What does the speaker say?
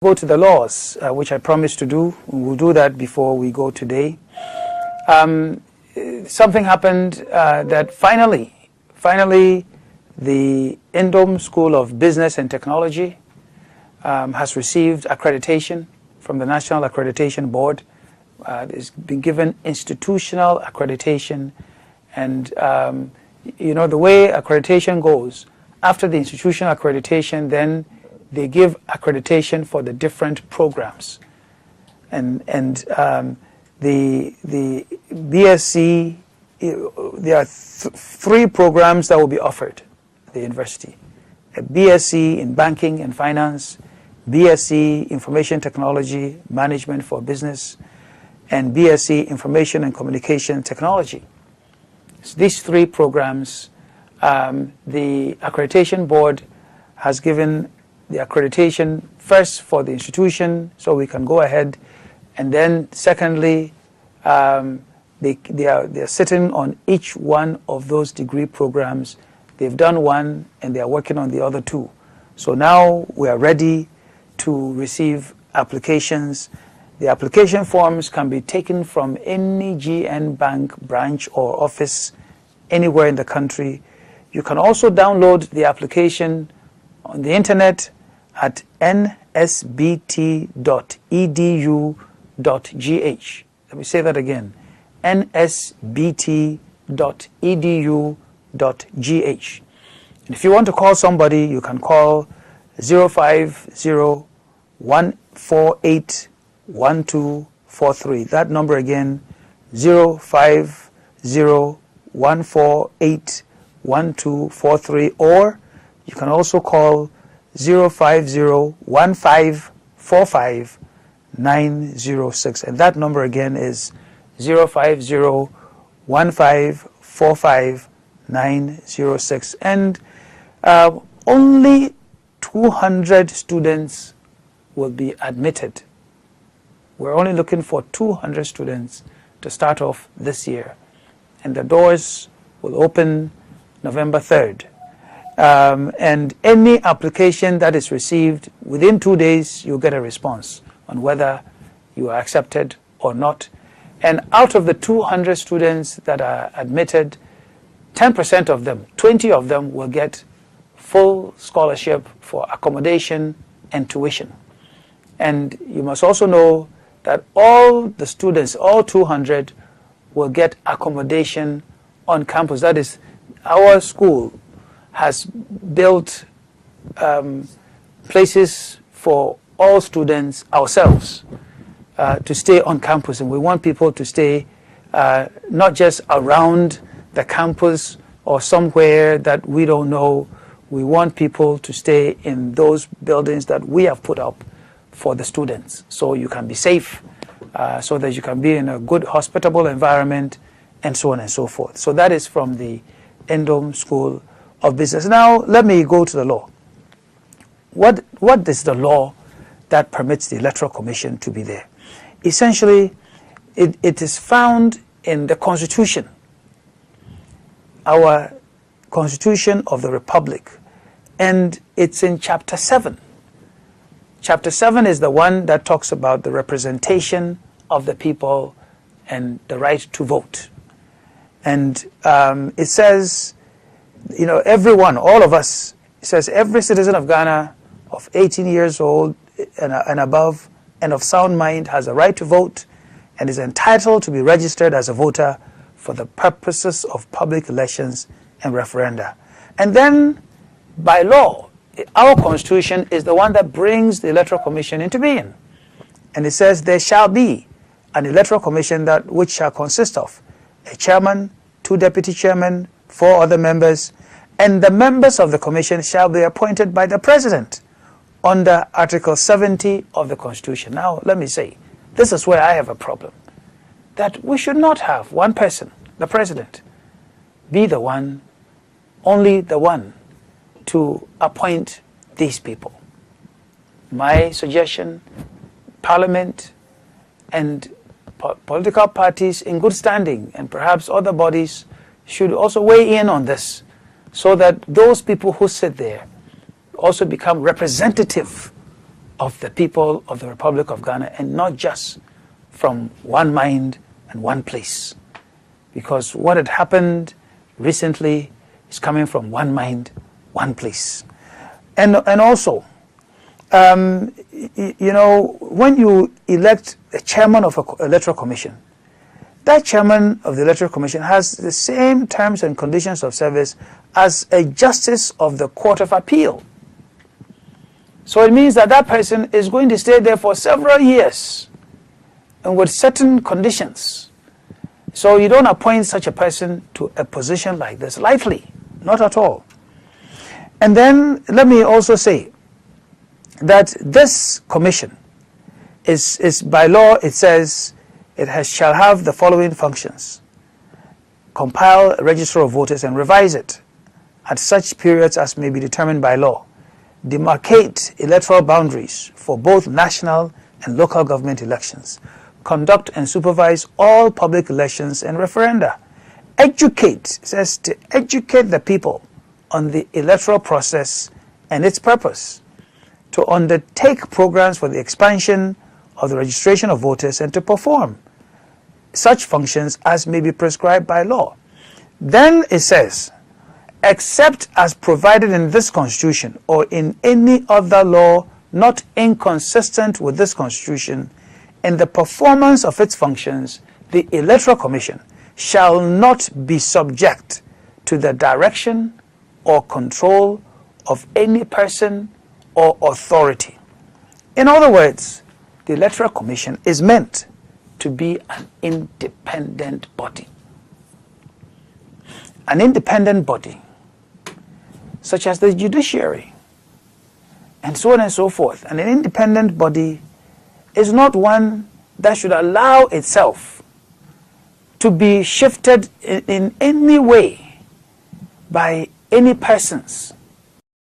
Go to the laws, which I promised to do. We'll do that before we go today. Something happened that finally, the Nduom School of Business and Technology has received accreditation from the National Accreditation Board. It's been given institutional accreditation, and the way accreditation goes, after the institutional accreditation, then they give accreditation for the different programs, and the BSc, there are three programs that will be offered at the university: a BSc in Banking and Finance, BSc Information Technology Management for Business, and BSc Information and Communication Technology. So these three programs, the accreditation board has given the accreditation first for the institution, so we can go ahead, and then secondly, they are sitting on each one of those degree programs. They've done one, and they are working on the other two. So now we are ready to receive applications. The application forms can be taken from any GN Bank branch or office anywhere in the country. You can also download the application on the internet at nsbt.edu.gh. Let me say that again, nsbt.edu.gh. And if you want to call somebody, you can call 050-148-1243. That number again, 050-148-1243, or you can also call 050-1545-906, and that number again is 050-1545-906, and only 200 students will be admitted. We're only looking for 200 students to start off this year, and the doors will open November 3rd. And any application that is received, within 2 days, you'll get a response on whether you are accepted or not. And out of the 200 students that are admitted, 10% of them, 20 of them, will get full scholarship for accommodation and tuition. And you must also know that all the students, all 200, will get accommodation on campus. That is, our school has built places for all students ourselves to stay on campus, and we want people to stay not just around the campus or somewhere that we don't know. We want people to stay in those buildings that we have put up for the students, so you can be safe, so that you can be in a good, hospitable environment, and so on and so forth. So that is from the Nduom School of Business. Now, let me go to the law. What is the law that permits the Electoral Commission to be there? Essentially, it is found in the Constitution, our Constitution of the Republic, and it's in Chapter 7. Chapter 7 is the one that talks about the representation of the people and the right to vote. And it says, everyone, all of us, it says every citizen of Ghana of 18 years old and above and of sound mind has a right to vote and is entitled to be registered as a voter for the purposes of public elections and referenda. And then, by law, our Constitution is the one that brings the Electoral Commission into being. And it says there shall be an Electoral Commission which shall consist of a chairman, 2 deputy chairmen, 4 other members, and the members of the commission shall be appointed by the president under Article 70 of the Constitution. Now, let me say, this is where I have a problem, that we should not have one person, the president, be the one, only the one, to appoint these people. My suggestion, Parliament and political parties in good standing, and perhaps other bodies, should also weigh in on this, so that those people who sit there also become representative of the people of the Republic of Ghana, and not just from one mind and one place. Because what had happened recently is coming from one mind, one place. And also, you know, when you elect a chairman of an electoral commission, that chairman of the electoral commission has the same terms and conditions of service as a justice of the Court of Appeal. So it means that that person is going to stay there for several years and with certain conditions. So you don't appoint such a person to a position like this lightly, not at all. And then let me also say that this commission is by law, it says it shall have the following functions: compile a register of voters and revise it at such periods as may be determined by law, demarcate electoral boundaries for both national and local government elections, conduct and supervise all public elections and referenda, educate, it says to educate the people on the electoral process and its purpose, to undertake programs for the expansion of the registration of voters, and to perform such functions as may be prescribed by law. Then it says, except as provided in this Constitution or in any other law not inconsistent with this Constitution, in the performance of its functions, the Electoral Commission shall not be subject to the direction or control of any person or authority. In other words, the Electoral Commission is meant to be an independent body. An independent body, such as the judiciary, and so on and so forth. And an independent body is not one that should allow itself to be shifted in any way by any persons